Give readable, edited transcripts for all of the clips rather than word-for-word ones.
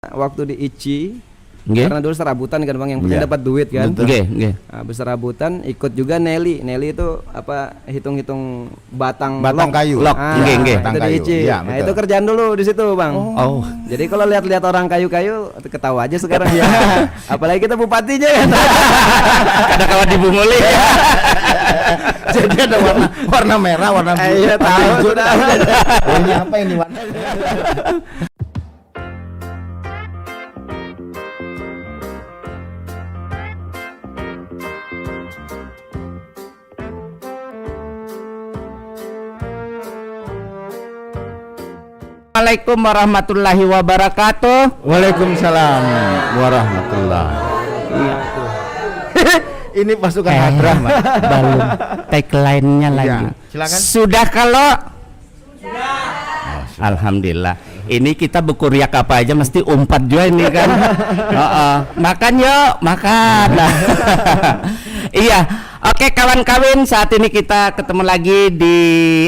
waktu di ICI. Nggih. Karena dulu serabutan kan Bang, yang penting dapat duit kan. Nggih. Nah, berserabutan ikut juga Nelly. Nelly itu apa, hitung-hitung batang kayu. Lok. Nggih. Itu di ICI. Iya, Nah, itu kerjaan dulu di situ Bang. Oh. Jadi kalau lihat-lihat orang kayu-kayu ketawa aja sekarang ya. Apalagi kita bupatinya kan. Kadang-kadang dibunguli. Jadi ada warna merah, warna biru. Iya, tahu sudah. Ini apa ini warna? Assalamualaikum warahmatullahi wabarakatuh. Waalaikumsalam warahmatullahi. Ini pasukan Hadrah, Mas. Belum tagline-nya lagi. Iya, silakan. Sudah kalau? Sudah. Alhamdulillah. Ini kita bekuriak apa aja mesti umpat juga ini kan. Makan yuk, makan. Iya. Oke kawan-kawan, saat ini kita ketemu lagi di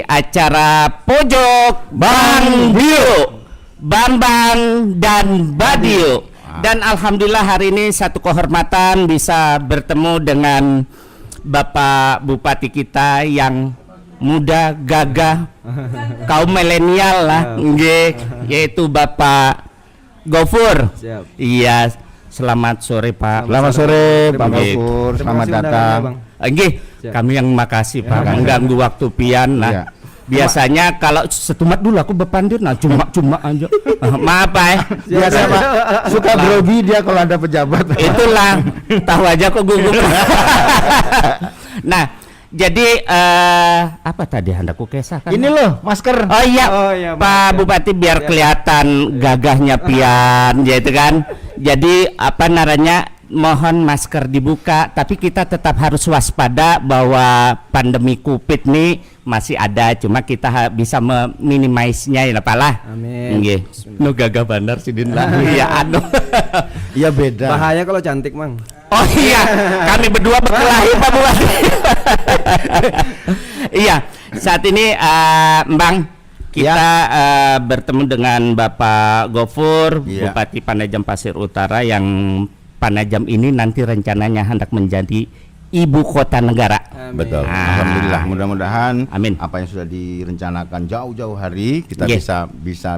acara Pojok Bang Bio, Bambang dan Badio. Dan alhamdulillah hari ini satu kehormatan bisa bertemu dengan Bapak Bupati kita yang muda, gagah, kaum milenial lah, yaitu Bapak Gofur. Siap. Iya, selamat sore Pak. Selamat sore Pak Nggih. Gofur, Terima selamat kasih datang. undangannya, Bang. Nggih, kami yang makasih Pak, mengganggu waktu pian. Nah, Iya. biasanya kalau setumat dulu aku berpandir, nah cuma aja. Maaf Pak. Biasa Pak, suka grogi dia kalau ada pejabat. Itulah, tahu aja kok gugup. Nah, jadi apa tadi hendak ku kesahkan? Ini loh, masker. Oh iya, Oh iya, Pak masker. Bupati biar kelihatan gagahnya pian, gitu kan. Jadi apa namanya? Mohon masker dibuka, tapi kita tetap harus waspada bahwa pandemi Covid ini masih ada, cuma kita bisa meminimalisnya ya apalah. Amin. Nggih. Nu gagah bandar sidin lah. Iya anu. Iya beda. Bahaya kalau cantik Mang. Oh iya, kami berdua berkelahi Pak Bupati. Iya, saat ini Bang kita bertemu dengan Bapak Gofur, Iya. Bupati Panajam Pasir Utara yang Panajam ini nanti rencananya hendak menjadi ibu kota negara. Amin. Betul. Ah. Alhamdulillah, mudah-mudahan Amin. apa yang sudah direncanakan jauh-jauh hari kita Nggih.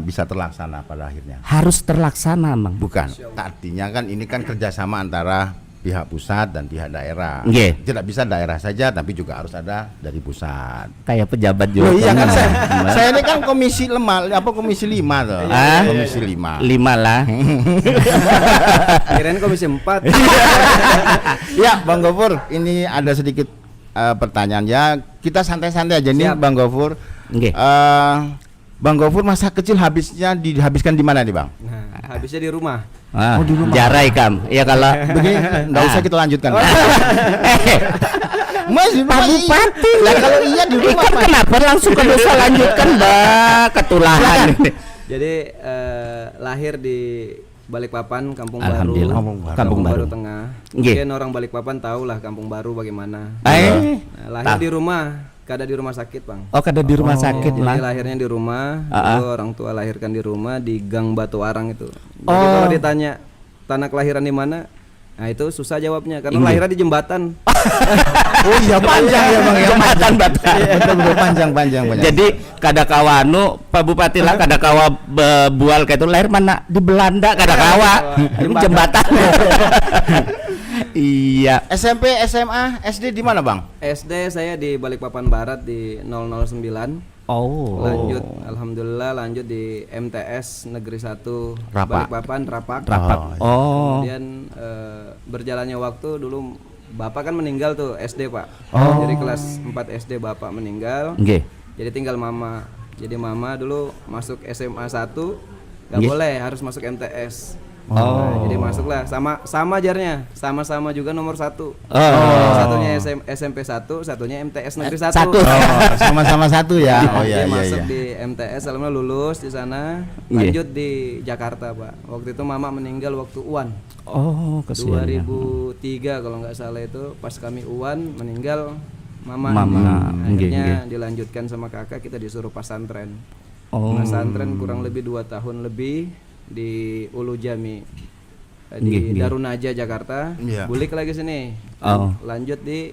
bisa terlaksana pada akhirnya. Harus terlaksana, Bang. Bukan. Tadinya kan ini kan kerjasama antara pihak pusat dan pihak daerah. Nggih. Tidak bisa daerah saja, tapi juga harus ada dari pusat. Kayak pejabat juga. Loh, iya kan saya ini kan komisi komisi 5 tuh. Ah? Komisi 5. 5 lah. Kirain komisi 4. Ya, Bang Gofur, ini ada sedikit pertanyaan ya. Kita santai-santai aja nih, Siap. Bang Gofur. Nggih. Bang Gofur masa kecil dihabiskan di mana nih, Bang? Nah, habisnya di rumah. di rumah. Jarai kam. Ya kalau Begini, enggak usah kita lanjutkan. Mas, Pak Bupati. Lah kalau iya di rumah, Ikan Mas. kenapa langsung ke dosa lanjutkan, Mbak? Ketulahan. Jadi lahir di Balikpapan, Kampung Baru. Alhamdulillah. Kampung Baru Tengah. Nggih. Mungkin orang Balikpapan tahu lah Kampung Baru bagaimana. Nah, lahir di rumah, kada di rumah sakit, Bang. Oh, kada di rumah sakit Jadi lah. lahirnya di rumah, itu orang tua lahirkan di rumah di Gang Batu Arang itu. Jadi Oh. kalau ditanya tanah kelahiran di mana, nah itu susah jawabnya karena lahirnya di jembatan. Oh iya panjang ya, Bang. Jembatan Batu. Betul panjang. Jadi kada kawanu Pak Bupati lah kada kawa bual kayak itu lahir mana di Belanda kada kawa. Ini jembatan. Iya. SMP, SMA, SD di mana, Bang? SD saya di Balikpapan Barat di 009. Oh. Lanjut, alhamdulillah lanjut di MTS Negeri 1 Rapak. Balikpapan Rapak. Oh. Kemudian berjalannya waktu dulu bapak kan meninggal tuh SD Pak. Oh. Jadi kelas 4 SD bapak meninggal. Nggih. Jadi tinggal mama. Jadi mama dulu masuk SMA 1 nggak Nggih. boleh, harus masuk MTS. Oh. Nah, jadi masuklah sama ajarnya, sama-sama juga nomor 1. Oh. Satunya SMP 1, satunya MTS Negeri 1. Satu. Sama-sama satu ya. Oh Dia iya masuk iya. di MTS, alhamdulillah lulus di sana, Iya. lanjut di Jakarta Pak. Waktu itu mama meninggal waktu UAN. Oh, kesian. 2003 kalau nggak salah itu pas kami UAN meninggal mama. Mama, Akhirnya nggih. dilanjutkan sama kakak, kita disuruh pesantren. Oh. Pesantren kurang lebih 2 tahun lebih. di Ulu Jami di Darunaja Jakarta. Iya. Bulik lagi sini. Oh. Lanjut di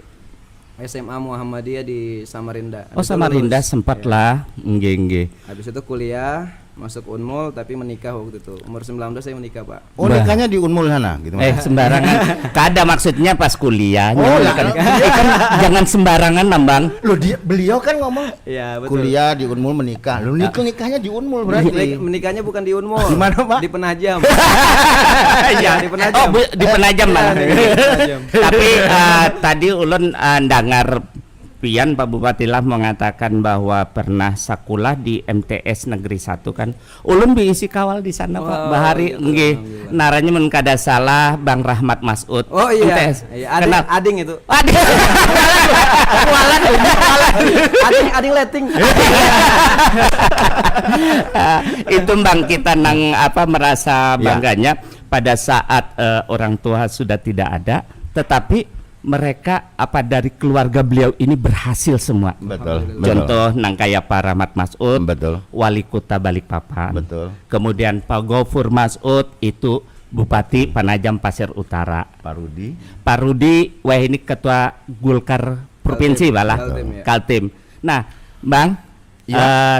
SMA Muhammadiyah di Samarinda. Oh, Habis itu Samarinda lulus. sempat Ya. lah. Nggih. Habis itu kuliah, masuk Unmul tapi menikah waktu itu. Umur 19 saya menikah, Pak. Oh, nikahnya di Unmul sana gitu. Sembarangan. Kada maksudnya pas kuliah. Oh, lah, kan jangan sembarangan nambang. Loh, beliau kan ngomong Iya, betul. kuliah di Unmul menikah. Loh, nikahnya di Unmul berarti. Menikahnya bukan di Unmul. Di mana, Pak? Di Penajam. Iya, di Penajam. di Penajam, Bang. Di Penajam. Tapi tadi ulun dengar Pian Pak Bupati lah mengatakan bahwa pernah sakulah di MTS Negeri 1 kan. Ulun diisi kawal di sana, Pak. Wow, Bahari gitu, nggih. alhamdullah. Naranya mun kada salah Bang Rahmat Masud. Oh iya. MTS. Iya, Kenal? ading itu. Ading. Ading letting. Itu Bang kita nang merasa Ya. bangganya pada saat orang tua sudah tidak ada, tetapi mereka dari keluarga beliau ini berhasil semua. Betul. Contoh nang kayak Pak Rahmat Masud, Betul. Wali Kota Balikpapan. Betul. Kemudian Pak Gofur Masud itu Bupati Penajam Pasir Utara. Pak Rudi, wah ini ketua Golkar provinsi balah. Kaltim, ya. Kaltim. Nah, Bang,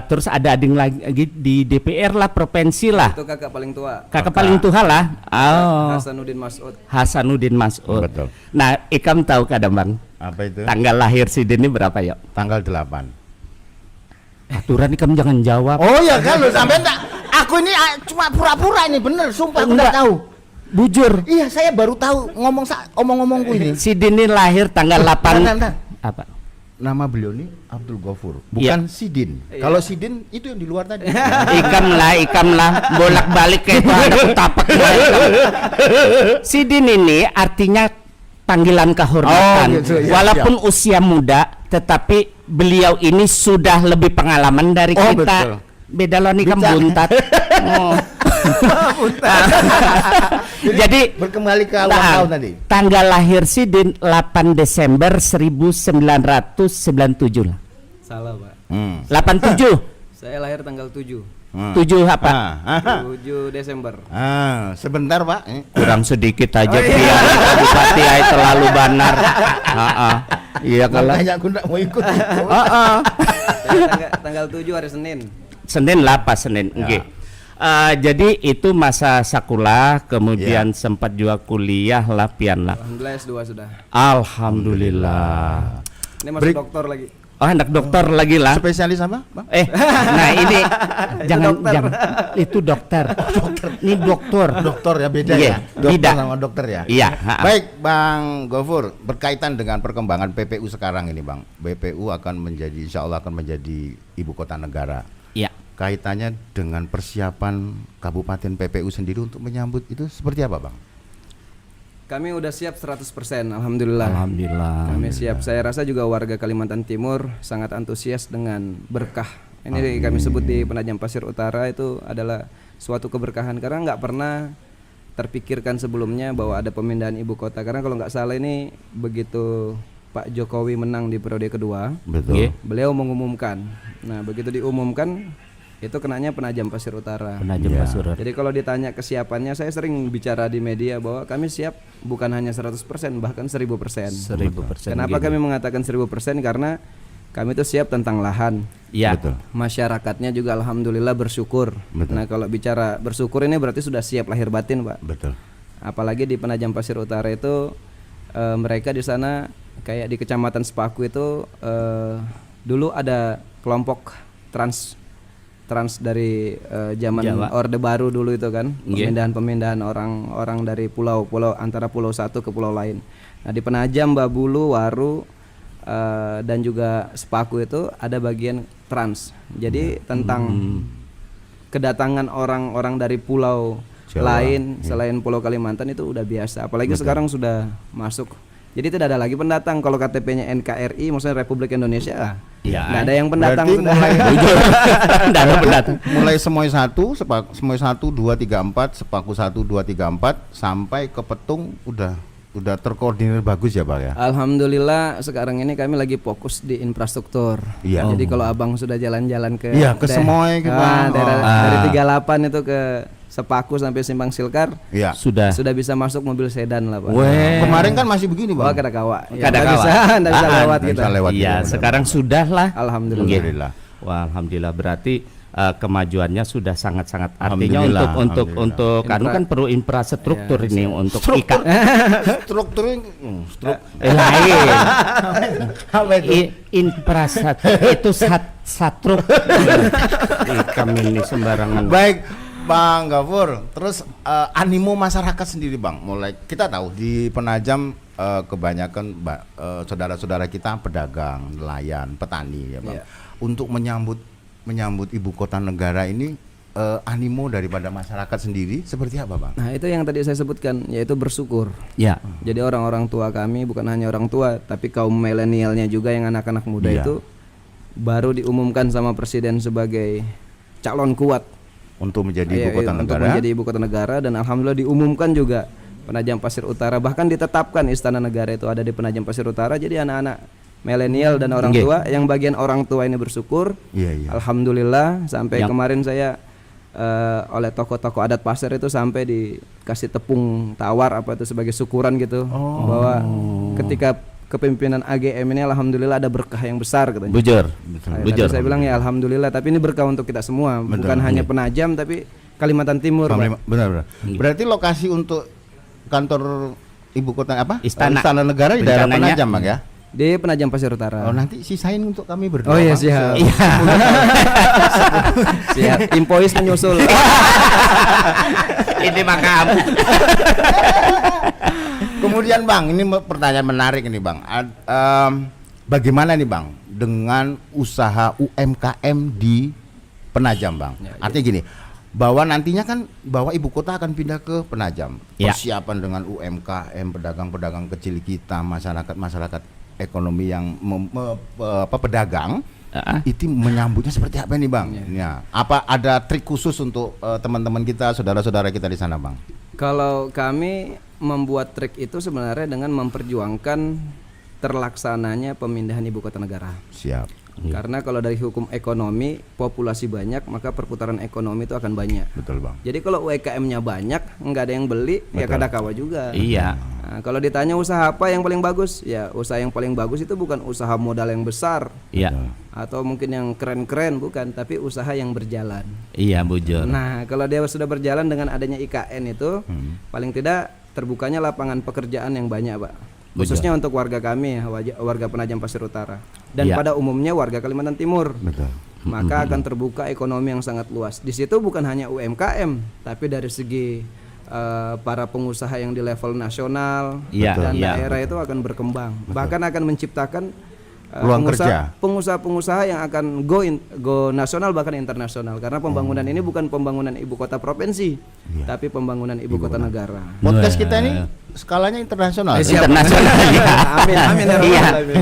terus ada ading lagi di DPR lah, provinsi lah. Itu kakak paling tua. Kakak paling tua lah. Oh, Hasanuddin Mas'ud. Hasanuddin Mas'ud. Betul. Nah, ikam tahu kadang Bang, apa itu? tanggal lahir si Dini berapa yuk? Tanggal 8. Aturan ikam jangan jawab. Oh ya kan, lu sampai enggak. Aku ini cuma pura-pura ini, bener, sumpah aku Enggak. enggak tahu. Bujur. Iya, saya baru tahu omong-omongku ini. Si Dini lahir tanggal 8. Bentar. Apa? Nama beliau ini Abdul Ghafur, Iya. bukan Sidin. Iya. Kalau Sidin itu yang di luar tadi. Ikam lah bolak-balik kayak itu ada petapak. Si Din ini artinya panggilan kehormatan. Oh, gitu, iya, Walaupun usia muda, tetapi beliau ini sudah lebih pengalaman dari Oh, kita. betul. Beda lo nih kan Bicara. buntat. Oh. Jadi Berkembali ke awal nah, tahun tadi. tanggal lahir Sidin 8 Desember 1997 lah. Salah, Pak. 87. Saya lahir tanggal 7. 7 apa? 7 Desember. Sebentar, Pak. Kurang sedikit aja Oh, iya. Pian, Pak Bupati ay terlalu banar. Iya kalau Makanya aku enggak mau ikut. Saya tanggal 7 hari Senin. Senin lah pas Senin. Ya. Nggih. Jadi itu masa sekolah, kemudian sempat juga kuliah lah Pian lah. Alhamdulillah S2 sudah. Alhamdulillah. Ini masuk dokter lagi. Oh, anak dokter lagi lah. Spesialis apa, Bang? Nah ini jangan dokter. jangan itu dokter. Ini dokter. Dokter ya, beda Iya, ya. Dokter beda. sama dokter ya. Iya. Baik, Bang Ghafur, berkaitan dengan perkembangan PPU sekarang ini, Bang. BPU akan menjadi, insya Allah akan menjadi ibu kota negara. Iya. Kaitannya dengan persiapan Kabupaten PPU sendiri untuk menyambut itu seperti apa, Bang? Kami udah siap 100%, alhamdulillah. Alhamdulillah. Kami siap. Saya rasa juga warga Kalimantan Timur sangat antusias dengan berkah. Ini kami sebut di Penajam Pasir Utara itu adalah suatu keberkahan karena nggak pernah terpikirkan sebelumnya bahwa ada pemindahan ibu kota. Karena kalau nggak salah ini begitu Pak Jokowi menang di periode kedua, Iya. beliau mengumumkan. Nah begitu diumumkan itu kenanya Penajam Pasir Utara. Penajam Iya. Pasir. Jadi kalau ditanya kesiapannya, saya sering bicara di media bahwa kami siap bukan hanya 100%, bahkan 1000%. 1000%. Kenapa kami mengatakan 1000%? Karena kami itu siap tentang lahan. Iya. Betul. Masyarakatnya juga alhamdulillah bersyukur. Betul. Nah kalau bicara bersyukur ini berarti sudah siap lahir batin, Pak. Betul. Apalagi di Penajam Pasir Utara itu mereka di sana kayak di Kecamatan Sepaku itu dulu ada kelompok trans dari zaman Jawa. Orde Baru dulu itu kan, Iya. pemindahan orang-orang dari pulau antara pulau satu ke pulau lain. Nah di Penajam, Babulu, Waru dan juga Sepaku itu ada bagian trans. Jadi tentang kedatangan orang-orang dari pulau Jawa, lain selain Pulau Kalimantan itu udah biasa. Apalagi sekarang sudah masuk. Jadi tidak ada lagi pendatang. Kalau KTP-nya NKRI, maksudnya Republik Indonesia, Iya. nggak ada yang pendatang. Berarti sudah. Nggak ada pendatang. Mulai Semoy 1, 2, 3, 4, Sepaku 1, 2, 3, 4 sampai ke Petung udah udah terkoordinir bagus ya Bang ya. Alhamdulillah sekarang ini kami lagi fokus di infrastruktur. Iya. Jadi kalau abang sudah jalan-jalan ke Iya, ke Semoy, ke Bang. dari 38 itu ke Sepaku sampai Simpang Silkar Iya. Sudah. bisa masuk mobil sedan lah Pak. Weh. Kemarin kan masih begini Oh, Bang. Kadakawa. Kadakawa. Nggak bisa lewat Nggak kita. bisa lewat. Iya, gitu. sekarang sudah lah. Alhamdulillah. Alhamdulillah. Wah, alhamdulillah berarti kemajuannya sudah sangat-sangat artinya Alhamdulillah, untuk anu kan perlu infrastruktur ini untuk IKN Strukturnya lain. apa itu? Infrastruktur itu satruk. Kami ini sembarangan. Baik Bang Gafur, terus animo masyarakat sendiri Bang, mulai kita tahu di Penajam kebanyakan saudara-saudara kita pedagang, nelayan, petani ya Bang. Iya. Untuk menyambut ibu kota negara ini animo daripada masyarakat sendiri seperti apa Bang? Nah, itu yang tadi saya sebutkan yaitu bersyukur. Ya. Jadi orang-orang tua kami bukan hanya orang tua tapi kaum milenialnya juga yang anak-anak muda Iya. itu baru diumumkan sama presiden sebagai calon kuat Untuk menjadi ibu kota untuk negara. menjadi ibu kota negara dan alhamdulillah diumumkan juga Penajam Pasir Utara, bahkan ditetapkan istana negara itu ada di Penajam Pasir Utara. Jadi anak-anak milenial dan orang Nggih. tua yang bagian orang tua ini bersyukur. Iya, iya. Alhamdulillah sampai Yang- kemarin saya oleh tokoh-tokoh adat pasir itu sampai dikasih tepung tawar apa itu sebagai syukuran gitu bahwa ketika kepemimpinan AGM ini alhamdulillah ada berkah yang besar katanya. Bujur. Tapi Bujur. saya bilang ya alhamdulillah, tapi ini berkah untuk kita semua, bukan hanya Penajam tapi Kalimantan Timur. Pak. Benar. Berarti lokasi untuk kantor ibu kota apa? Istana. Istana negara di daerah Rencananya- Penajam Bang ya. Di Penajam Pasir Utara. Oh, nanti sisain untuk kami berdua. Oh iya Bang. siap. Siap. Invoice menyusul. Ini makam. Kemudian Bang, ini pertanyaan menarik ini Bang. Bagaimana nih Bang dengan usaha UMKM di Penajam Bang? Ya, Artinya gini, bahwa nantinya kan bahwa ibu kota akan pindah ke Penajam. Ya. Persiapan dengan UMKM, pedagang-pedagang kecil kita, masyarakat ekonomi yang pedagang itu menyambutnya seperti apa nih Bang? Ya. Apa ada trik khusus untuk teman-teman kita, saudara-saudara kita di sana Bang? Kalau kami membuat trik itu sebenarnya dengan memperjuangkan terlaksananya pemindahan ibu kota negara. Siap. Karena kalau dari hukum ekonomi, populasi banyak, maka perputaran ekonomi itu akan banyak. Betul Bang. Jadi kalau UMKM-nya banyak, nggak ada yang beli, ya kadakawa juga. Iya. Nah, kalau ditanya usaha apa yang paling bagus, ya usaha yang paling bagus itu bukan usaha modal yang besar Iya. atau mungkin yang keren-keren, bukan, tapi usaha yang berjalan. Iya, bujur. Nah, kalau dia sudah berjalan dengan adanya IKN itu, paling tidak terbukanya lapangan pekerjaan yang banyak, Pak. Khususnya untuk warga kami, warga Penajam Pasir Utara, dan Ya. pada umumnya warga Kalimantan Timur. Betul. Maka akan terbuka ekonomi yang sangat luas. Di situ bukan hanya UMKM, tapi dari segi para pengusaha yang di level nasional Iya, dan iya. daerah itu akan berkembang. Bahkan akan menciptakan Peluang kerja. pengusaha-pengusaha yang akan go nasional bahkan internasional, karena pembangunan ini bukan pembangunan ibu kota provinsi, tapi pembangunan ibu kota negara. Podcast kita ini skalanya internasional. Siap. Internasional ya. Amin, amin ya Iya. Rabbal Alamin.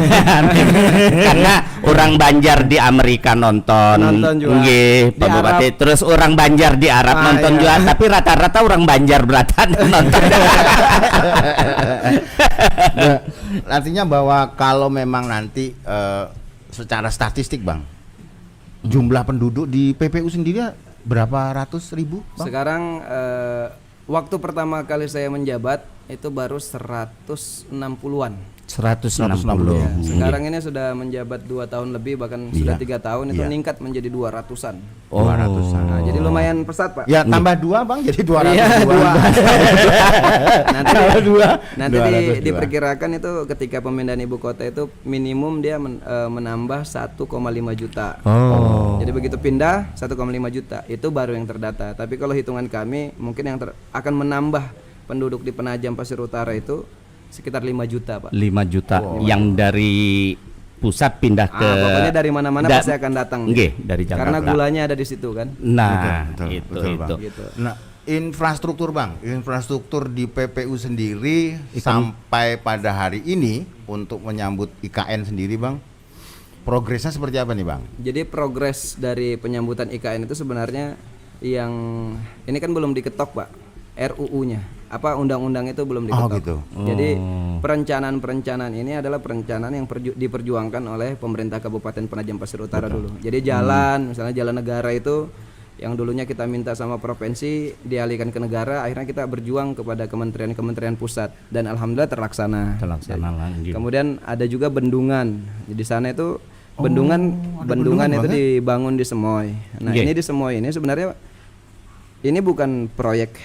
Karena orang Banjar di Amerika nonton, Nonton juga. Nggih, Pak Di Bupati. Arab. Terus orang Banjar di Arab Ah, nonton iya. juga, tapi rata-rata orang Banjar beratan nonton. Nah, artinya bahwa kalau memang nanti secara statistik Bang, jumlah penduduk di PPU sendiri berapa ratus ribu Bang? Sekarang waktu pertama kali saya menjabat itu baru 160-an. 160. Ya, sekarang ini sudah menjabat 2 tahun lebih, bahkan sudah 3 tahun itu meningkat menjadi 200-an. Oh. 200-an. Nah, jadi lumayan pesat, Pak. Ya tambah 2 Bang jadi 202. Iya, 2. nanti Tambah 2. nanti 202. diperkirakan itu ketika pemindahan ibu kota itu minimum dia menambah 1,5 juta. Oh. Jadi begitu pindah 1,5 juta itu baru yang terdata. Tapi kalau hitungan kami mungkin yang akan menambah penduduk di Penajam Pasir Utara itu sekitar 5 juta, Pak. 5 juta yang dari pusat pindah ke Pokoknya dari mana-mana pasti akan datang. Nggih, dari Jakarta. Karena gulanya ada di situ kan. Nah, Betul, itu. Bang. Gitu. Nah, infrastruktur Bang, infrastruktur di PPU sendiri sampai pada hari ini untuk menyambut IKN sendiri Bang, progresnya seperti apa nih Bang? Jadi progres dari penyambutan IKN itu sebenarnya yang ini kan belum diketok, Pak. RUU-nya. Apa undang-undang itu belum diketok. gitu. Jadi perencanaan ini adalah perencanaan yang diperjuangkan oleh pemerintah Kabupaten Penajam Pasir Utara dulu. Jadi jalan, misalnya jalan negara itu yang dulunya kita minta sama provinsi dialihkan ke negara, akhirnya kita berjuang kepada kementerian pusat dan alhamdulillah terlaksana. lagi. Kemudian ada juga bendungan. Di sana itu bendungan itu dibangun di Semoy. Nah, ini di Semoy ini sebenarnya ini bukan proyek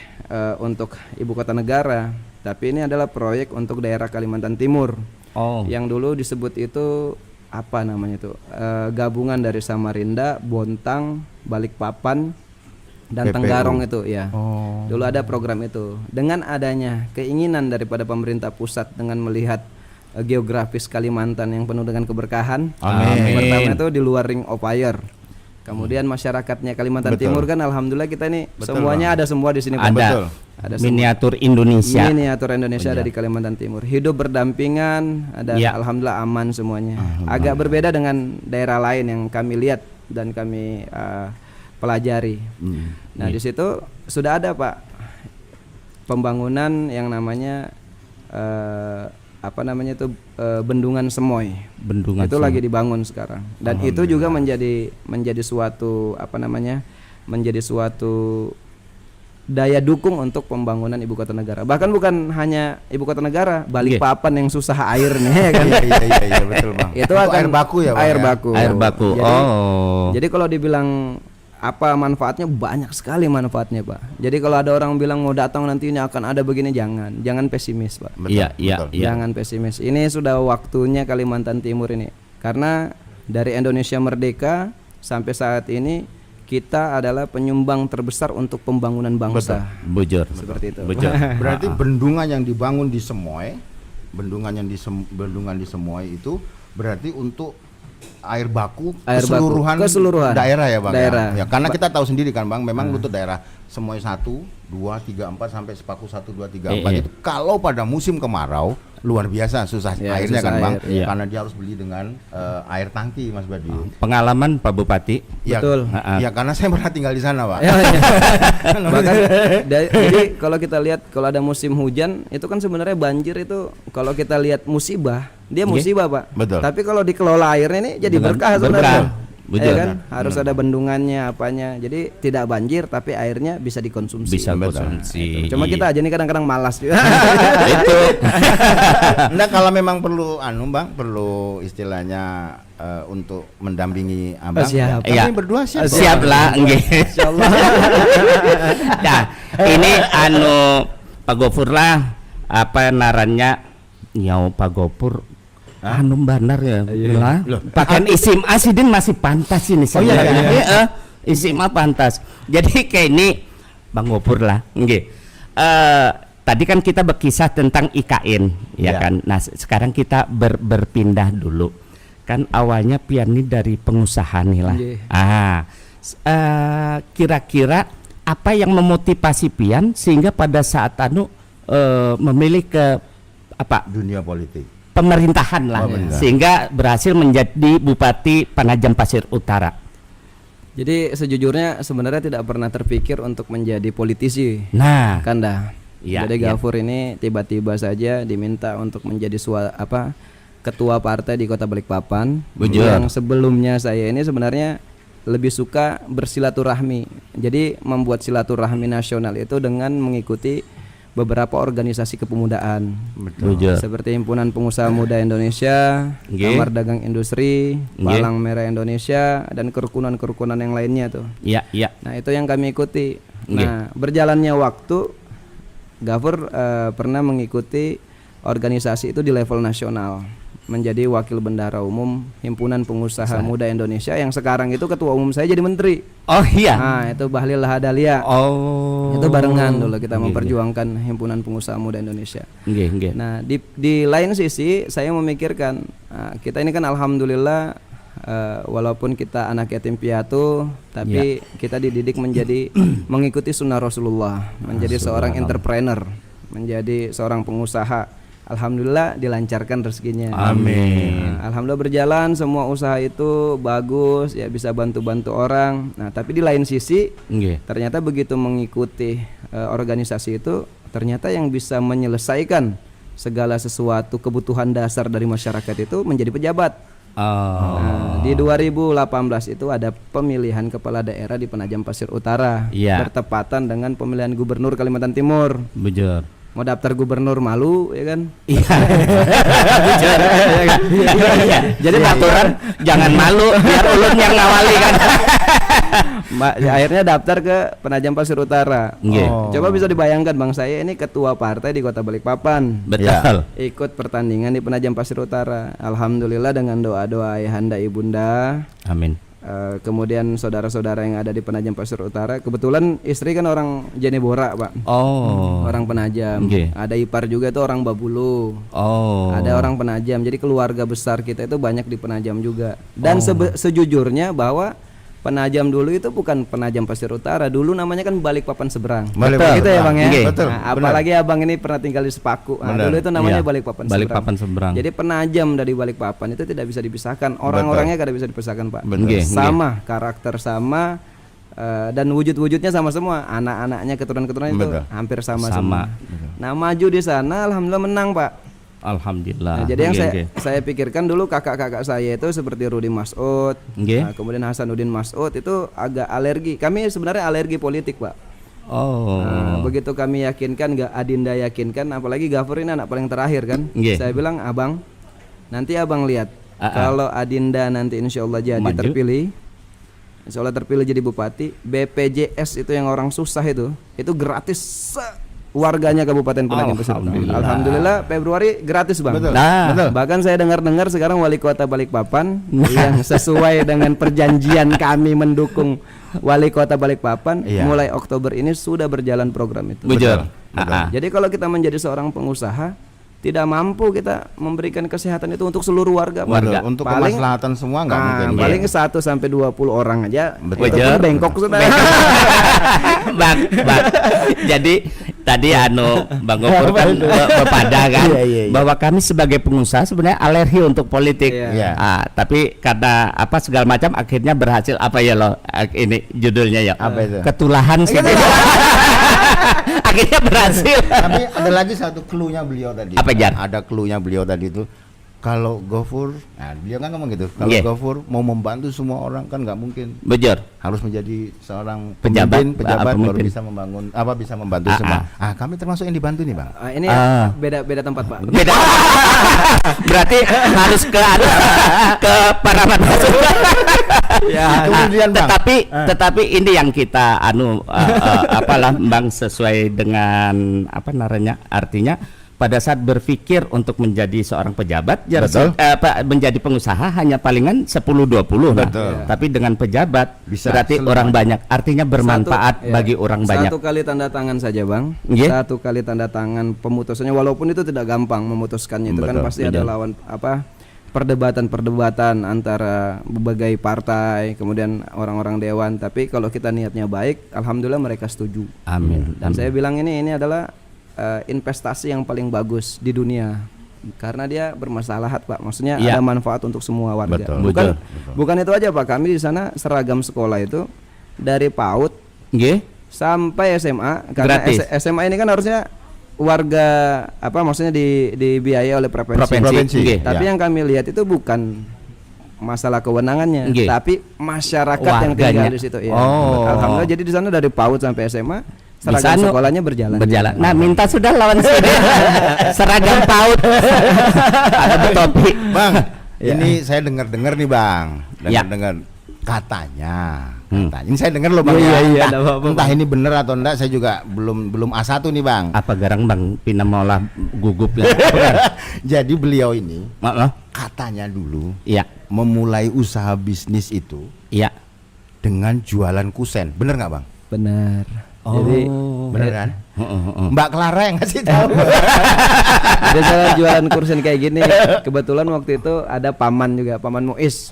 untuk ibu kota negara, tapi ini adalah proyek untuk daerah Kalimantan Timur. Yang dulu disebut itu apa namanya itu? Gabungan dari Samarinda, Bontang, Balikpapan dan PPU. Tenggarong itu ya. Dulu ada program itu. Dengan adanya keinginan daripada pemerintah pusat dengan melihat geografis Kalimantan yang penuh dengan keberkahan. Amin. Pertama itu di luar Ring of Fire. Kemudian masyarakatnya Kalimantan Timur kan alhamdulillah kita ini semuanya ada semua di sini. Ada miniatur Indonesia. Miniatur Indonesia ada di Kalimantan Timur. Hidup berdampingan, ada alhamdulillah aman semuanya. Agak berbeda dengan daerah lain yang kami lihat dan kami pelajari. Nah, di situ sudah ada Pak pembangunan yang namanya Bendungan Semoy. Itu lagi dibangun sekarang. Dan itu juga menjadi suatu menjadi suatu daya dukung untuk pembangunan ibu kota negara. Bahkan bukan hanya ibu kota negara, Balikpapan yang susah airnya ya kan. Iya betul Bang. Itu akan air baku ya Bang. Air baku. Jadi kalau dibilang apa manfaatnya, banyak sekali manfaatnya Pak. Jadi kalau ada orang bilang mau datang nanti ini akan ada begini, jangan pesimis Pak. Betul. Jangan pesimis. Ini sudah waktunya Kalimantan Timur ini. Karena dari Indonesia merdeka sampai saat ini kita adalah penyumbang terbesar untuk pembangunan bangsa. Bujur. Seperti itu. Bujur. Berarti bendungan yang dibangun di Semoy, bendungan di Semoy itu berarti untuk air baku keseluruhan daerah ya Bang. Ya, karena kita tahu sendiri kan Bang, memang untuk daerah Semoy 1, 2, 3, 4 sampai Sepaku 1, 2, 3, 4 itu kalau pada musim kemarau luar biasa susah airnya kan Bang. Karena dia harus beli dengan air tangki Mas Badi. Pengalaman Pak Bupati. Ya, betul. Ya karena saya pernah tinggal di sana Pak. Bahkan jadi kalau kita lihat kalau ada musim hujan itu kan sebenarnya banjir itu kalau kita lihat musibah, dia musibah Pak. Betul. Tapi kalau dikelola airnya ini jadi berkah sebenarnya. Betul. Ya kan? Harus ada bendungannya apanya. Jadi tidak banjir tapi airnya bisa dikonsumsi. Cuma kita aja nih kadang-kadang malas. Itu. Nah, kalau memang perlu Bang, perlu istilahnya untuk mendampingi Abang. Siap. Kami berdua siap. Siap lah, nggih. Insyaallah. Nah, ini Pak Gofur lah apa narannya nyau Pak Gofur benar ya. Lah, pakaian isim asidin masih pantas ini sebenarnya. Isim pantas. Jadi kayak ini Bang Gofur lah, nggih. Tadi kan kita berkisah tentang IKN, ya kan. Nah, sekarang kita berpindah dulu. Kan awalnya Pian ini dari pengusaha nih lah. Kira-kira apa yang memotivasi Pian sehingga pada saat memilih ke dunia politik? Pemerintahan lah, sehingga berhasil menjadi Bupati Penajam Pasir Utara. Jadi sejujurnya sebenarnya tidak pernah terpikir untuk menjadi politisi. Nah, Kanda. Ya, Jadi Gafur ini tiba-tiba saja diminta untuk menjadi ketua partai di Kota Balikpapan. Yang sebelumnya saya ini sebenarnya lebih suka bersilaturahmi. Jadi membuat silaturahmi nasional itu dengan mengikuti beberapa organisasi kepemudaan. Seperti Himpunan Pengusaha Muda Indonesia, Kamar Dagang Industri, Palang Merah Indonesia, dan kerukunan-kerukunan yang lainnya tuh. Nah, itu yang kami ikuti. Nah, berjalannya waktu, Gafur pernah mengikuti organisasi itu di level nasional, menjadi wakil bendahara umum Himpunan Pengusaha Muda Indonesia yang sekarang itu ketua umum saya jadi menteri. Oh iya. Nah, itu Bahlil Lahadalia. Oh. Itu barengan dulu kita memperjuangkan Himpunan Pengusaha Muda Indonesia. Nah, di lain sisi saya memikirkan kita ini kan alhamdulillah walaupun kita anak yatim piatu, tapi kita dididik menjadi mengikuti sunnah Rasulullah, menjadi seorang entrepreneur, menjadi seorang pengusaha alhamdulillah dilancarkan rezekinya. Amin. Nah, alhamdulillah berjalan, semua usaha itu bagus, ya bisa bantu-bantu orang. Nah, tapi di lain sisi Nggih. ternyata begitu mengikuti organisasi itu, ternyata yang bisa menyelesaikan segala sesuatu kebutuhan dasar dari masyarakat itu menjadi pejabat. Oh. Nah, di 2018 itu ada pemilihan kepala daerah di Penajam Pasir Utara, Iya. bertepatan dengan pemilihan gubernur Kalimantan Timur. Bujur. Mau daftar gubernur malu, ya kan? Iya. Bujur. Iya. Jadi aturan jangan malu, biar ulun yang ngawali kan. Akhirnya daftar ke Penajam Pasir Utara. Nggih. Coba bisa dibayangkan bang, saya ini ketua partai di Kota Balikpapan. Betul. Ikut pertandingan di Penajam Pasir Utara. Alhamdulillah dengan doa-doa ayahanda ibunda. Amin. Kemudian saudara-saudara yang ada di Penajam Pasir Utara. Kebetulan istri kan orang Jenebora pak. Oh. Orang Penajam. Nggih. Ada ipar juga itu orang Babulu. Oh. Ada orang Penajam. Jadi keluarga besar kita itu banyak di Penajam juga. Dan sejujurnya bahwa Penajam dulu itu bukan Penajam Pasir Utara, dulu namanya kan Balikpapan Seberang. Balikpapan Gitu ya bang ya. Nggih. Betul, Nah, benar. apalagi abang ini pernah tinggal di Sepaku. Nah, Benar. dulu itu namanya Iya. Balikpapan Balikpapan Seberang. Jadi Penajam dari Balikpapan itu tidak bisa dipisahkan. Orang-orangnya tidak bisa dipisahkan pak. Betul. Nggih, Sama karakter sama. Dan wujud-wujudnya sama semua, anak-anaknya keturunan-keturunan itu Betul. hampir sama Sama. semua. Nah maju di sana, alhamdulillah menang pak. Alhamdulillah. Nah, jadi yang Nggih, nggih. saya pikirkan dulu kakak-kakak saya itu seperti Rudi Mas'ud, Nggih. nah, kemudian Hasanuddin Mas'ud itu agak alergi. Kami sebenarnya alergi politik pak. Oh. Nah, begitu kami yakinkan, gak Adinda yakinkan, apalagi Gafur ini anak paling terakhir kan. Nggih. Saya bilang abang, nanti abang lihat Ah. kalau Adinda nanti insya Allah jadi Maju. terpilih. Insya Allah terpilih jadi bupati, BPJS itu yang orang susah itu gratis warganya Kabupaten Penajam Pasir Utara. Alhamdulillah. Alhamdulillah Februari gratis bang. Betul. Nah. Betul. Bahkan saya dengar-dengar sekarang wali kota Balikpapan yang sesuai dengan perjanjian kami mendukung wali kota Balikpapan, Iya. mulai Oktober ini sudah berjalan program itu. Bujur. Betul. Ah, ah. Jadi kalau kita menjadi seorang pengusaha, tidak mampu kita memberikan kesehatan itu untuk seluruh warga. Pak. Betul. Untuk Paling- kemaslahatan semua nggak mungkin. Paling 1-20 orang aja. Betul. Itu pun Wajar. bengkok sudah. Bang. Jadi tadi Bang Gopur kan bepada kan Iya, iya, iya. bahwa kami sebagai pengusaha sebenarnya alergi untuk politik. Iya. Iya. Tapi karena apa segala macam akhirnya berhasil apa ya lo ini judulnya ya. Apa itu? Ketulahan sih. Akhirnya berhasil. Tapi ada lagi satu clue-nya beliau tadi. Apa, Jan? Ada clue-nya beliau tadi itu. Kalau Gofur, nah beliau kan ngomong gitu. Kalau Nggih. Gofur mau membantu semua orang kan nggak mungkin. Bujur. Harus menjadi seorang Pejabat, pejabat baru pemimpin. bisa membangun bisa membantu semua. Kami termasuk yang dibantu nih, Bang. Ini Ah. beda tempat pak. Beda. Berarti harus ke Paraman. Ya, kemudian, Bang. Tetapi ini yang kita apalah Bang sesuai dengan apa namanya artinya pada saat berpikir untuk menjadi seorang pejabat Betul. menjadi pengusaha hanya palingan 10-20 nah. Betul. Tapi dengan pejabat Bisa berarti seluruh orang banyak artinya bermanfaat Satu, ya. bagi orang banyak. Satu kali tanda tangan saja bang. Nggih. Satu kali tanda tangan pemutusannya, walaupun itu tidak gampang memutuskannya, itu kan Betul, pasti ada lawan perdebatan antara berbagai partai, kemudian orang-orang dewan. Tapi kalau kita niatnya baik, alhamdulillah mereka setuju. Amin. Dan saya bilang ini adalah investasi yang paling bagus di dunia, karena dia bermaslahat pak. Maksudnya Iya. ada manfaat untuk semua warga. Betul, Bukan betul. bukan itu aja pak. Kami di sana seragam sekolah itu dari PAUD Nggih. sampai SMA, karena Gratis. SMA ini kan harusnya warga maksudnya dibiayai oleh provinsi. Provinsi. Nggih. Tapi Ya. yang kami lihat itu bukan masalah kewenangannya, Nggih. tapi masyarakat yang Warganya. tinggal di situ. Ya. Oh. Alhamdulillah. Jadi di sana dari PAUD sampai SMA Bisa seragam sekolahnya berjalan. Nah, minta sudah lawan sini seragam PAUD ada bertopi. Bang, Ya. ini saya dengar-dengar nih, Bang. Ya. Dengar katanya. Ini saya dengar loh, Bang. Iya, ya. iya, Entah, ada apa-apa, entah ini bener atau enggak, saya juga belum A1 nih, Bang. Apa garang Bang Pina maulah gugup ya? Jadi beliau ini Maaf. katanya dulu Iya, memulai usaha bisnis itu iya. dengan jualan kusen. Bener nggak, Bang? Benar. Jadi Bener kan? Mbak Clara yang ngasih tahu. ada saya jualan kursen kayak gini. Kebetulan waktu itu ada paman juga, Paman Muiz.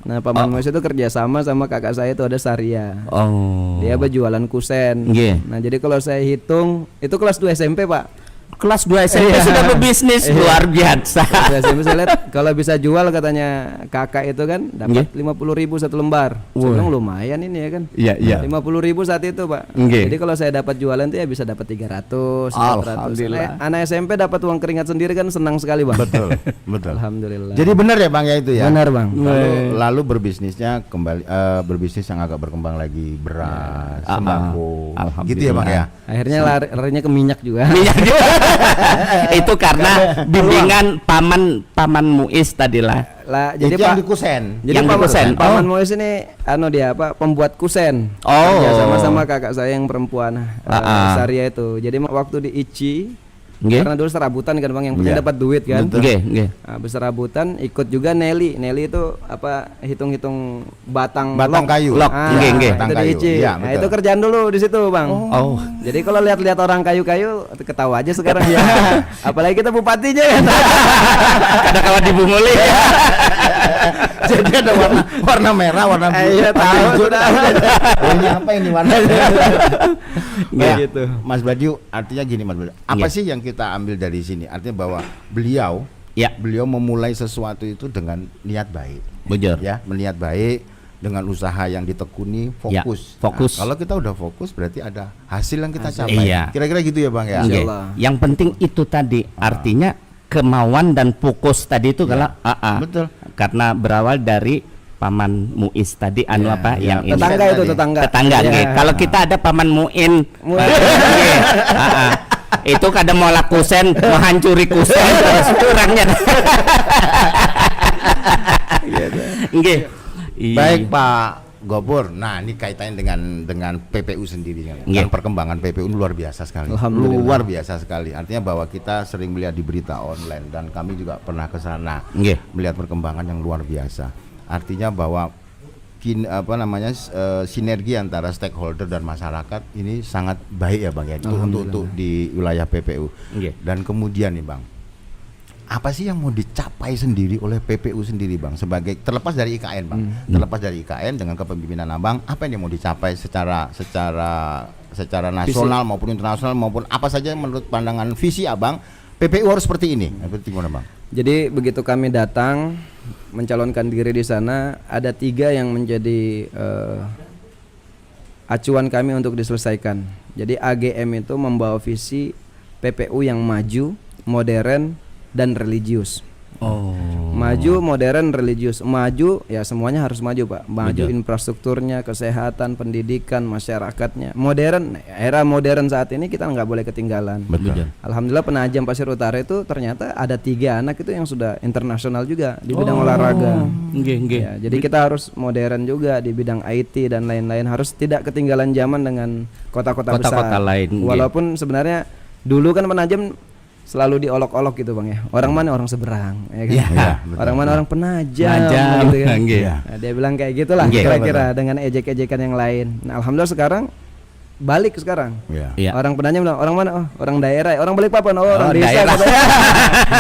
Nah, Paman Muiz itu kerjasama sama kakak saya itu ada Saria. Oh. Dia berjualan kusen. Nggih. Nah, jadi kalau saya hitung itu kelas 2 SMP, Pak. kelas 2 SMP Iya. sudah berbisnis, Iya. luar biasa. Kelas SMP saya lihat kalau bisa jual katanya kakak itu kan dapat 50.000 satu lembar. Saya bilang lumayan ini ya kan. Iya, iya. 50.000 saat itu Pak. Nggih. Jadi kalau saya dapat jualan tuh ya bisa dapat 300, 400. Alhamdulillah. Anak SMP dapat uang keringat sendiri kan senang sekali Bang. Betul, betul. Alhamdulillah. Jadi benar ya Bang ya itu ya. benar Bang. Lalu berbisnisnya kembali berbisnis yang agak berkembang lagi, beras, sembako, Alhamdulillah. gitu ya Bang ya. Akhirnya larinya ke minyak juga. Minyak juga. Itu karena bimbingan paman Muiz tadilah. Lah, Jadi jadi yang Pak di Kusen. Jadi Yang di paman, kusen. paman Oh. Mois ini dia pembuat kusen. Oh. Kerja sama-sama kakak saya yang perempuan Saria itu. Jadi waktu di ICI Nggih. karena dulu serabutan kan Bang yang penting Iya. dapat duit kan. Betul. Nggih, nggih. Habis serabutan ikut juga Nelly. Nelly itu hitung-hitung batang Batang log. kayu. Log, Ah, nggih, nggih. itu Batang di kayu. ICI. Iya, Nah, betul. itu kerjaan dulu di situ Bang. Oh. Jadi kalau lihat-lihat orang kayu-kayu ketawa aja sekarang ya. Apalagi kita bupatinya kan. Kadang-kadang dibunguli. Jadi ada warna merah, warna biru, Iya, warna tahu hijau. sudah. Oh, ini apa ini warnanya? Kayak Ya, gitu. Mas Badiu, artinya gini Mas Badiu. Apa Iya. sih yang kita ambil dari sini? Artinya bahwa beliau Ya, beliau memulai sesuatu itu dengan niat baik. bujur. Ya, meniat baik dengan usaha yang ditekuni, Ya, fokus. fokus. Nah, kalau kita udah fokus berarti ada hasil yang kita capai. Iya. Kira-kira gitu ya, Bang ya. Nggih. Insyaallah. Yang penting itu tadi, artinya kemauan dan fokus tadi itu kalau Betul. karena berawal dari paman Muiz tadi apa iya. yang ini. Tetangga itu tadi. tetangga. Tetangga Iya. nggih. Kalau kita ada paman Muin, Muin. nggih. Itu kadang mau lakusen, mau hancuri kusen terus kurangnya. Nggih. Baik Pak Gopur. Nah, ini kaitannya dengan PPU sendiri kan. Iya. Dan perkembangan PPU luar biasa sekali. Alhamdulillah. Luar biasa sekali. Artinya bahwa kita sering melihat di berita online dan kami juga pernah ke sana Nggih. melihat perkembangan yang luar biasa. Artinya bahwa sinergi antara stakeholder dan masyarakat ini sangat baik ya Bang ya untuk di wilayah PPU. Nggih. Dan kemudian nih Bang, apa sih yang mau dicapai sendiri oleh PPU sendiri Bang, sebagai terlepas dari IKN Bang, terlepas dari IKN dengan kepemimpinan Abang, apa yang mau dicapai secara nasional maupun internasional maupun apa saja menurut pandangan visi Abang, PPU harus seperti ini. Seperti gimana Bang? Jadi begitu kami datang mencalonkan diri di sana, ada 3 yang menjadi acuan kami untuk diselesaikan. Jadi AGM itu membawa visi PPU yang maju, modern, dan religius. Oh. Maju, modern, religius. Maju ya semuanya harus maju Pak. Maju Betul. infrastrukturnya, kesehatan, pendidikan, masyarakatnya. Modern, era modern saat ini kita nggak boleh ketinggalan. Betul. Alhamdulillah Penajam Pasir Utara itu ternyata ada 3 anak itu yang sudah internasional juga di bidang olahraga. Nggih, nggih. Ya, jadi kita harus modern juga di bidang IT dan lain-lain. Harus tidak ketinggalan zaman dengan kota-kota besar. Kota-kota lain, nggih. Walaupun sebenarnya dulu kan Penajam selalu diolok-olok gitu Bang ya. Orang mana orang seberang ya kan? Iya, betul. Orang mana orang Penajam Penajam, gitu kan. nggih. Nah, dia bilang kayak gitulah Nggih. kira-kira dengan ejek-ejekan yang lain. Nah, alhamdulillah sekarang balik sekarang. Ya. Iya. Orang Penajam bilang orang mana? Oh, orang daerah. Orang Balikpapan. Oh, orang desa. daerah. katanya.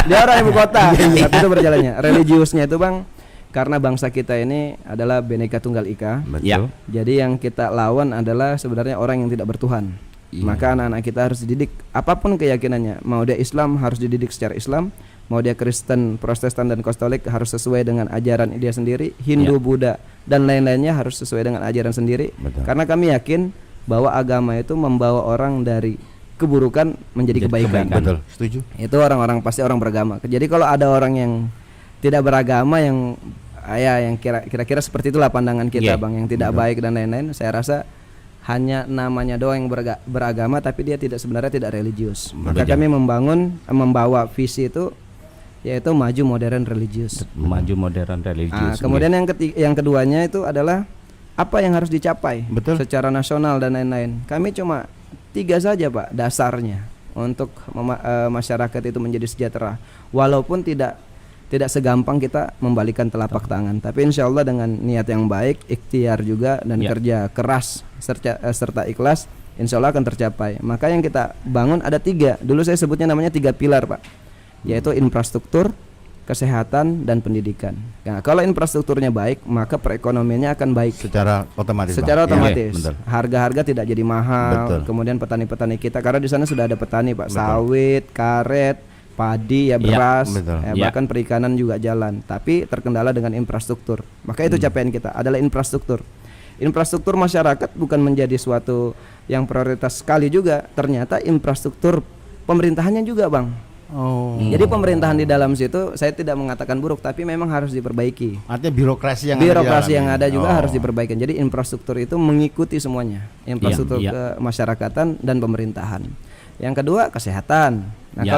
Dia orang ibu kota. Tapi itu berjalannya. Religiusnya itu Bang, karena bangsa kita ini adalah Bhinneka Tunggal Ika. Betul. Ya. Jadi yang kita lawan adalah sebenarnya orang yang tidak bertuhan. Maka anak-anak kita harus dididik apapun keyakinannya. Mau dia Islam harus dididik secara Islam, mau dia Kristen, Protestan dan Katolik harus sesuai dengan ajaran dia sendiri, Hindu, Buddha dan lain-lainnya harus sesuai dengan ajaran sendiri. Betul. Karena kami yakin bahwa agama itu membawa orang dari keburukan menjadi kebaikan. Betul, setuju. Itu orang-orang pasti orang beragama. Jadi kalau ada orang yang tidak beragama yang yang kira-kira seperti itulah pandangan kita Bang, yang tidak baik dan lain-lain, saya rasa hanya namanya doang yang beragama tapi dia sebenarnya tidak religius. Maka kami membawa visi itu yaitu maju, modern, religius. Maju, modern, religius. Kemudian yang keduanya itu adalah apa yang harus dicapai Betul. secara nasional dan lain-lain. Kami cuma 3 saja Pak dasarnya untuk masyarakat itu menjadi sejahtera. Walaupun tidak segampang kita membalikan telapak tangan, tapi insya Allah dengan niat yang baik, ikhtiar juga dan kerja keras serta ikhlas, insya Allah akan tercapai. Maka yang kita bangun ada 3. Dulu saya sebutnya namanya 3 pilar Pak, yaitu infrastruktur, kesehatan dan pendidikan. Nah, kalau infrastrukturnya baik, maka perekonomiannya akan baik Secara otomatis. secara Bang. otomatis. Iya, betul. Harga-harga tidak jadi mahal. Betul. Kemudian petani-petani kita, karena di sana sudah ada petani, Pak, sawit, karet, padi, ya beras, betul. ya, Iya. bahkan perikanan juga jalan. Tapi terkendala dengan infrastruktur. Maka itu capaian kita adalah infrastruktur. Infrastruktur masyarakat bukan menjadi suatu yang prioritas sekali juga. Ternyata infrastruktur pemerintahannya juga, Bang. Oh. Jadi pemerintahan di dalam situ saya tidak mengatakan buruk, tapi memang harus diperbaiki. Artinya birokrasi yang Birokrasi ada yang ada juga Oh. harus diperbaiki. Jadi infrastruktur itu mengikuti semuanya, infrastruktur Iya. kemasyarakatan dan pemerintahan. Yang kedua kesehatan. Nah, Ya.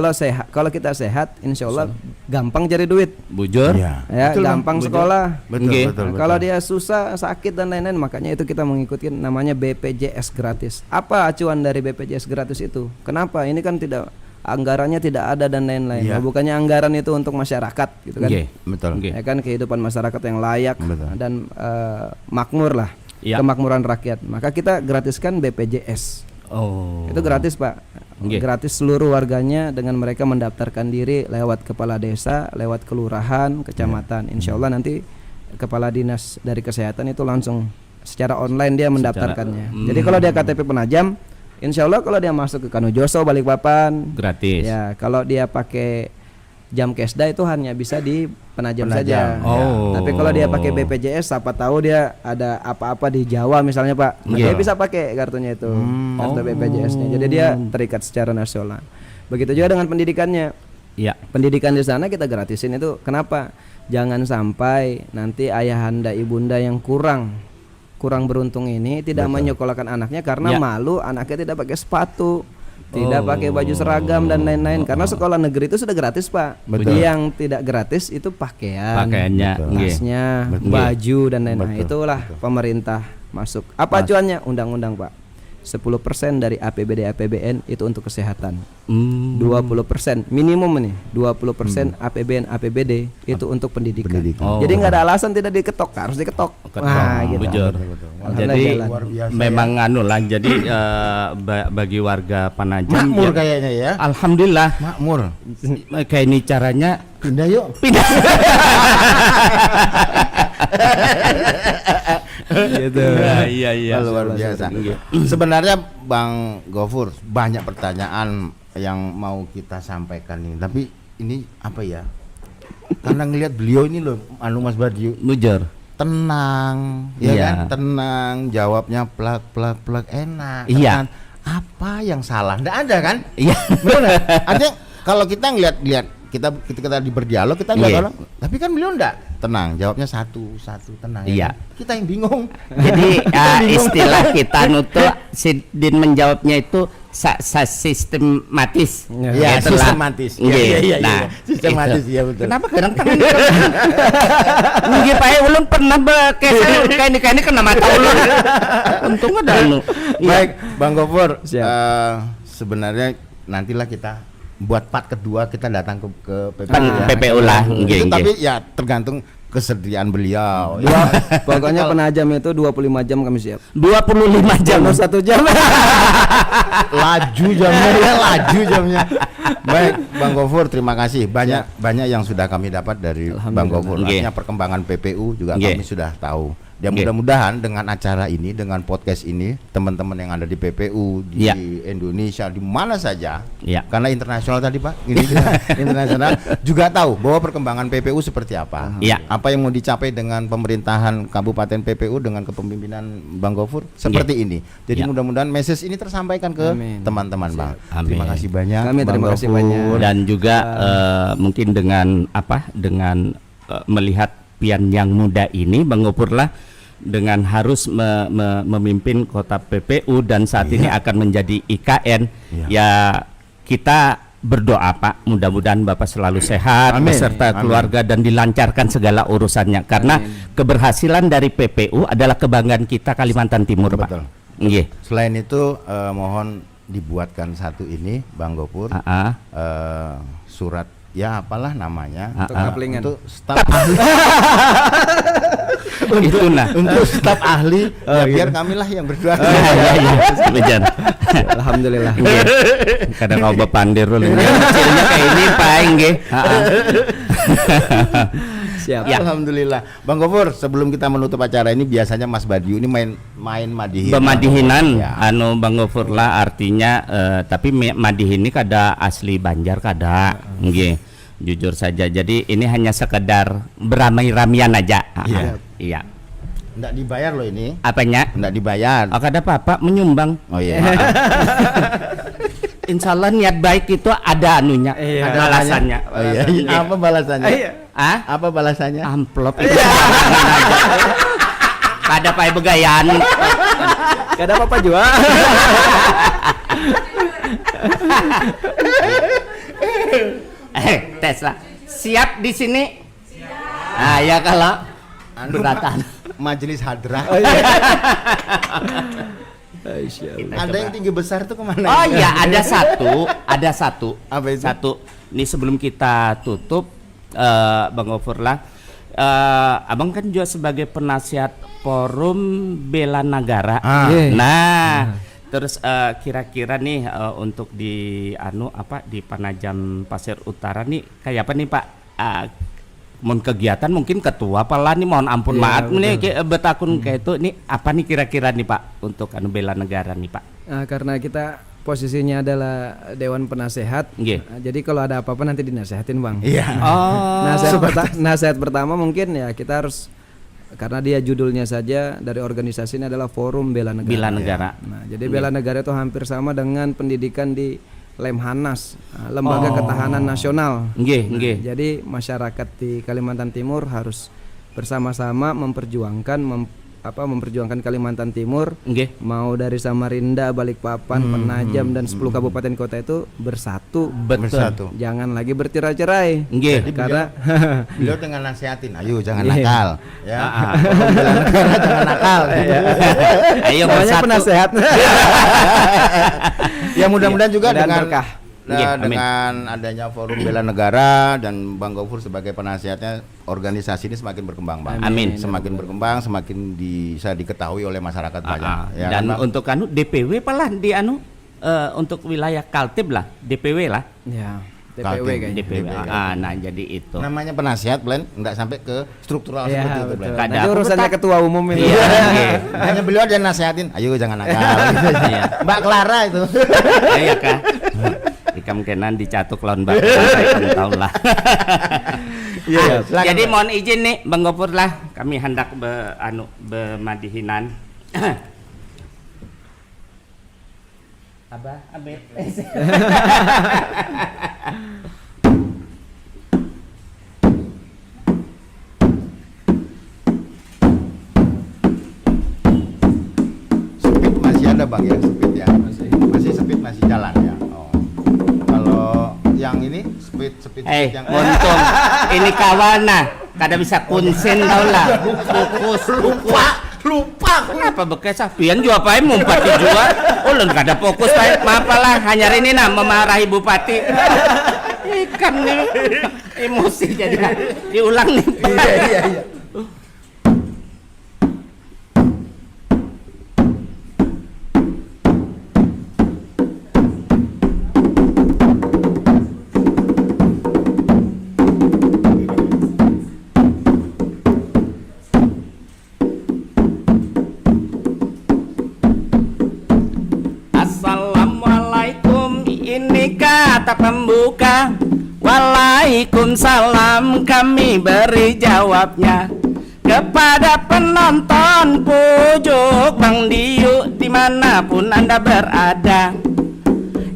kalau kita sehat, insya Allah gampang cari duit, Bujur. Iya. ya Betul, Bang. gampang Betul. sekolah. Betul, Nggih. betul, Nah, betul. kalau dia susah, sakit dan lain-lain, makanya itu kita mengikuti namanya BPJS gratis. Apa acuan dari BPJS gratis itu? Kenapa? Ini kan tidak anggarannya tidak ada dan lain-lain. Iya. Nah, bukannya anggaran itu untuk masyarakat, gitu kan? Nggih. Betul. Nggih. Ya kan, kehidupan masyarakat yang layak Betul. dan makmur lah, Iya. kemakmuran rakyat. Maka kita gratiskan BPJS. Oh. Itu gratis, Pak. Nggih. Gratis seluruh warganya dengan mereka mendaftarkan diri lewat kepala desa, lewat kelurahan, kecamatan. Insya Allah nanti kepala dinas dari kesehatan itu langsung secara online dia mendaftarkannya. Jadi kalau dia KTP Penajam, insya Allah kalau dia masuk ke Kanujoso, Balikpapan, Gratis. ya kalau dia pakai jam Kesda itu hanya bisa di Penajam Penajam, saja. Oh. Tapi kalau dia pakai BPJS, siapa tahu dia ada apa-apa di Jawa misalnya, Pak, nah, Iya. dia bisa pakai kartunya itu, kartu BPJS-nya. Jadi dia terikat secara nasional. Begitu juga dengan pendidikannya. Iya. Pendidikan di sana kita gratisin itu. Kenapa? Jangan sampai nanti ayahanda ibunda yang kurang beruntung ini tidak menyekolahkan anaknya karena Ya. malu anaknya tidak pakai sepatu, tidak pakai baju seragam dan lain-lain. Karena sekolah negeri itu sudah gratis, Pak. Betul. Yang tidak gratis itu pakaian, Pakaiannya. Betul. Nggih. tasnya, Betul. baju dan lain-lain. Betul. Itulah pemerintah masuk. Apa acuannya? Undang-undang, Pak. 10% dari APBD APBN itu untuk kesehatan. 20% minimum nih, 20% APBN APBD itu untuk pendidikan. Pendidikan. Oh. Jadi nggak ada alasan tidak diketok, harus diketok. Nah, gitu. Bujur. Alhamdulillah Jadi jalan. Luar biasa memang anu lah. Jadi bagi warga Penajam Makmur ya, kayaknya ya. alhamdulillah Makmur. kayak ini caranya Pindah yuk. Gitu. Iya iya. Luar biasa. Sebenarnya Bang Gofur banyak pertanyaan yang mau kita sampaikan nih. Tapi ini apa ya? Karena ngelihat beliau ini loh, Mas Badio, Bujur. tenang, ya Iya. kan? Tenang, jawabnya plak enak. Iya. Kan? Apa yang salah? Nggak ada kan? Iya. Benar nggak? Artinya kalau kita ngelihat kita di berdialog kita ngeliat Iya. orang, tapi kan beliau enggak tenang, jawabnya satu tenang. Iya. Ya kan? Kita yang bingung. Jadi istilah kita nutup si Din menjawabnya itu sistematis. Ya, Gitu lah. sistematis. Nggih. Nah, sistematis itu. ya betul. Kenapa kadang tangan nggih Pak ulun pernah kayak ini kena mata ulun. Untung ada anu. Baik, Bang Gofur, Siap. sebenarnya nantilah kita buat part kedua kita datang ke PPU Kan ya. PPU lah, Itu, nggih, nggih. tapi ya tergantung kesediaan beliau. Pokoknya Penajam itu 25 jam kami siap. 25 jam. Jangan 1 jam. Laju jamnya. Baik, Bang Gofur, terima kasih. Banyak yang sudah kami dapat dari Bang Gofur. Nggih. Artinya perkembangan PPU juga Nggih. kami sudah tahu. Dan Nggih. mudah-mudahan dengan acara ini, dengan podcast ini, teman-teman yang ada di PPU di Ya. Indonesia di mana saja, Ya. karena internasional tadi Pak, ini internasional juga tahu bahwa perkembangan PPU seperti apa. Ya. Apa yang mau dicapai dengan pemerintahan Kabupaten PPU dengan kepemimpinan Bang Gofur seperti ini. Jadi Ya. mudah-mudahan message ini tersampaikan ke Amin. teman-teman Bang. Amin. Terima kasih banyak. Kami Bang terima kasih Gofur. banyak. Dan juga mungkin dengan melihat pian yang muda ini Bang Gofur lah dengan harus memimpin kota PPU dan saat ini akan menjadi IKN. Iya. Ya kita berdoa Pak, mudah-mudahan Bapak selalu sehat Amin. beserta Amin. keluarga dan dilancarkan segala urusannya karena keberhasilan dari PPU adalah kebanggaan kita Kalimantan Timur Betul. Pak. Nggih. Selain itu mohon dibuatkan satu ini Bang Gofur, surat ya apalah namanya Untuk kaplingan. untuk staf Itu nah. Untuk staf ahli ya biar kamilah yang berdua. Iya, benar. Alhamdulillah. Nggih. Kadang kau bepandir dulu. Cirinya kayak ini Pak nggih. Heeh. Siap. Ya. Alhamdulillah. Bang Gofur, sebelum kita menutup acara ini biasanya Mas Badiu ini main madihin. Pemadihinan Ya. anu Bang Gofur lah artinya tapi madih ini kada asli Banjar kada. Nggih. Jujur saja. Jadi ini hanya sekedar beramai-ramian aja. Iya. Iya. Nggak dibayar loh ini. Apanya? Nggak dibayar. Oh, kada apa-apa menyumbang. Oh iya. Insya Allah niat baik itu ada anunya, Iya. ada alasannya. Oh iya. Apa balasannya? Iya. Ah? Apa balasannya? Amplop itu. Kada pakai begayaan. Gak ada apa-apa juga. Tesla siap di sini? Ah ya kalau beratan. Majelis hadrah. Aisyah. Ada yang tinggi besar tuh kemana? Oh iya ada satu. Apa itu? Satu. Ini sebelum kita tutup, Bang Gofur lah. Abang kan juga sebagai penasihat Forum Bela Negara. Iya. Nah, terus kira-kira nih untuk di di Penajam Pasir Utara nih kayak apa nih Pak? Mohon kegiatan mungkin ketua apalah nih mohon ampun Iya, maaf nih betul. kayak betakun kayak itu nih apa nih kira-kira nih Pak untuk bela negara nih Pak? Nah, karena kita posisinya adalah Dewan Penasehat. Nggih. Nah, jadi kalau ada apa-apa nanti dinasehatin Bang. Iya. Oh. Nasihat pertama mungkin ya kita harus, karena dia judulnya saja dari organisasi ini adalah Forum Bela Negara. Bela Negara. Nah, jadi bela negara itu hampir sama dengan pendidikan di Lemhanas, Lembaga Ketahanan Nasional. Nggih, Nah, nggih. jadi masyarakat di Kalimantan Timur harus bersama-sama memperjuangkan Kalimantan Timur. Nggih. Mau dari Samarinda, Balikpapan, Penajam dan 10 kabupaten kota itu bersatu. Bersatu. Jangan lagi bercerai-cerai. Nggih. Jadi Karena beliau dengan nasihatin, ayo jangan Iya. nakal. Ya. Forum Bela Negara jangan nakal. Ayo namanya bersatu. penasehat. Ya mudah-mudahan juga Dan dengan berkah. Nggih, amin. dengan adanya Forum Bela Negara dan Bang Gofur sebagai penasihatnya, organisasi ini semakin berkembang, Bang. Amin. Semakin berkembang, semakin bisa diketahui oleh masyarakat banyak. Ya Dan kan, Bang? untuk DPW palah di untuk wilayah Kaltib lah, DPW lah. Ya, DPW Kaltim. kayaknya. DPW. DPW. Nah jadi itu. namanya penasihat, Blen, enggak sampai ke struktural Ya, seperti itu, betul. Blen. Kada Nanti aku urusannya betak. ketua umum ini. Iya, nggih. Hanya beliau aja nasihatin, ayo jangan nakal. Iya. Mbak Clara itu. Iya kah? Ikam kenan dicatuk lawan bapak sampai tahu lah. Iya, silakan, Jadi Bang. mohon izin nih Bang Gofur lah, kami hendak bermadihinan. Abah, abet. Sepit masih ada, Bang, ya, sepit ya. Masih sepit, masih jalan ya. Oh. Kalau yang ini sepit yang Untung ini kawan nah, kada bisa kunsen tau lah. Fokus lupa. Kenapa bekas pian juga pae mumpati juga. Ulun kada fokus pae. Maaf lah, hanya ini nah memarahi bupati. Ikan nih emosi jadi diulang nih. Iya. Assalamualaikum, ini kata pembuka. Waalaikumsalam, kami beri jawabnya. Kepada penonton pujuk Bang Diu dimanapun Anda berada.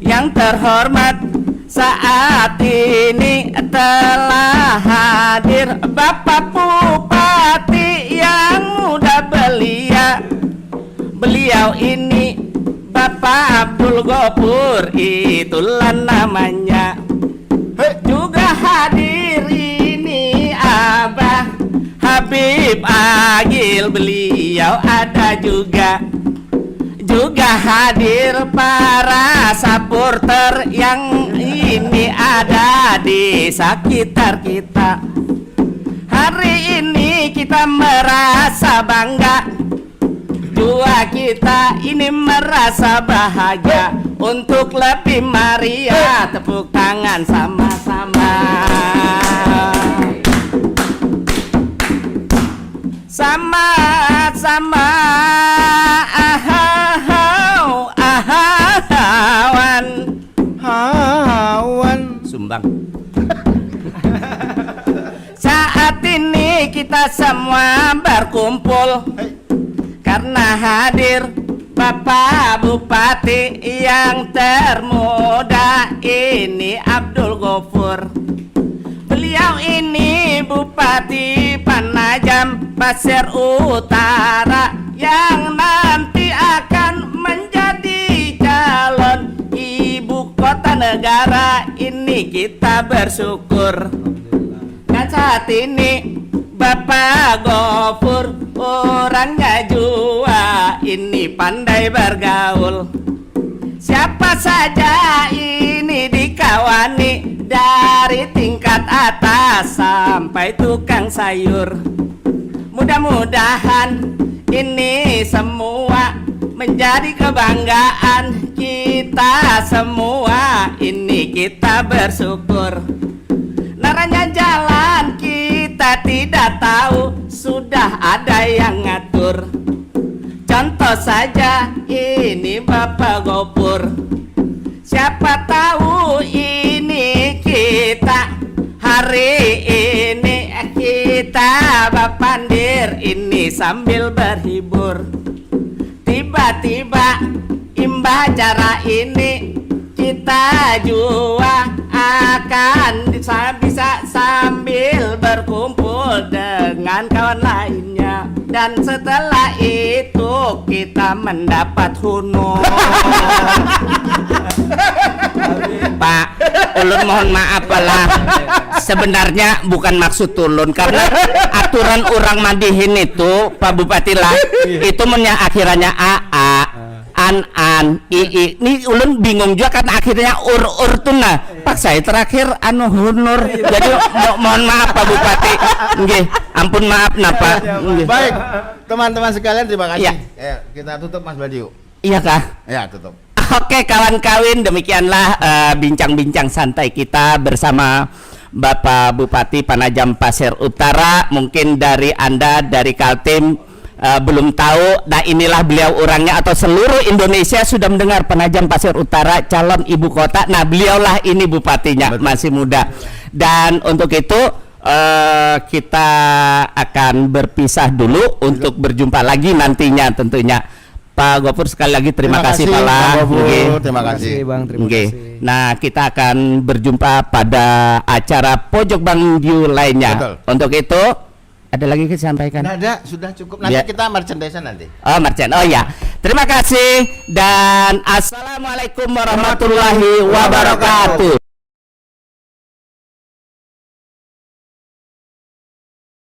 Yang terhormat, saat ini telah hadir Bapak Bupati yang muda belia. Beliau ini Bapak Abdul Gofur, itulah namanya. Juga hadir ini Abah Habib Agil, beliau ada juga. Juga hadir para supporter yang ini ada di sekitar kita. hari ini kita merasa bangga, jiwa kita ini merasa bahagia. Untuk lebih Maria, tepuk tangan sama-sama. Sama-sama, ahawan sumbang. Saat ini kita semua berkumpul karena hadir Bapak Bupati yang termuda ini, Abdul Ghafur. Beliau ini Bupati Penajam Pasir Utara yang nanti akan menjadi calon ibu kota negara. Ini kita bersyukur. Dan saat ini Bapak Ghafur orangnya jua, ini pandai bergaul. Siapa saja ini dikawani, dari tingkat atas sampai tukang sayur. Mudah-mudahan ini semua menjadi kebanggaan kita semua. Ini kita bersyukur. Naranya jalan kita tidak tahu, sudah ada yang ngatur. Contoh saja ini Bapak Ghafur. Siapa tahu ini kita hari ini kita Bapandir ini sambil berhibur. Tiba-tiba imbah acara ini kita jua akan bisa sambil berkumpul dengan kawan lainnya. Dan setelah itu kita mendapat honor. Pak, ulun mohon maaf lah. Sebenarnya bukan maksud ulun, karena aturan orang Madihin itu Pak Bupati lah, itu akhirannya AA, an, ii. Ini ulun bingung juga kan akhirnya ur tuna. Pak saya terakhir honor. Jadi mohon maaf Pak Bupati. Nggih, ampun maaf napa. Baik, teman-teman sekalian terima kasih. Ya. Kita tutup Mas Badiu. Iya kah? Ya, tutup. Oke kawan kawin, demikianlah bincang-bincang santai kita bersama Bapak Bupati Penajam Pasir Utara. Mungkin dari Anda, dari Kaltim belum tahu. Nah inilah beliau orangnya, atau seluruh Indonesia sudah mendengar Penajam Pasir Utara calon ibu kota. Nah beliaulah ini bupatinya. Betul. Masih muda. Dan untuk itu kita akan berpisah dulu untuk berjumpa lagi nantinya tentunya. Pak Ghafur sekali lagi terima kasih Pak Lah. Terima kasih Bang, terima kasih. Nah kita akan berjumpa pada acara Pojok Bang View lainnya. Betul. Untuk itu ada lagi disampaikan? Nggak ada, sudah cukup. Nanti Ya. kita merchandise nanti. Oh merchant, oh ya. Terima kasih dan assalamualaikum warahmatullahi wabarakatuh.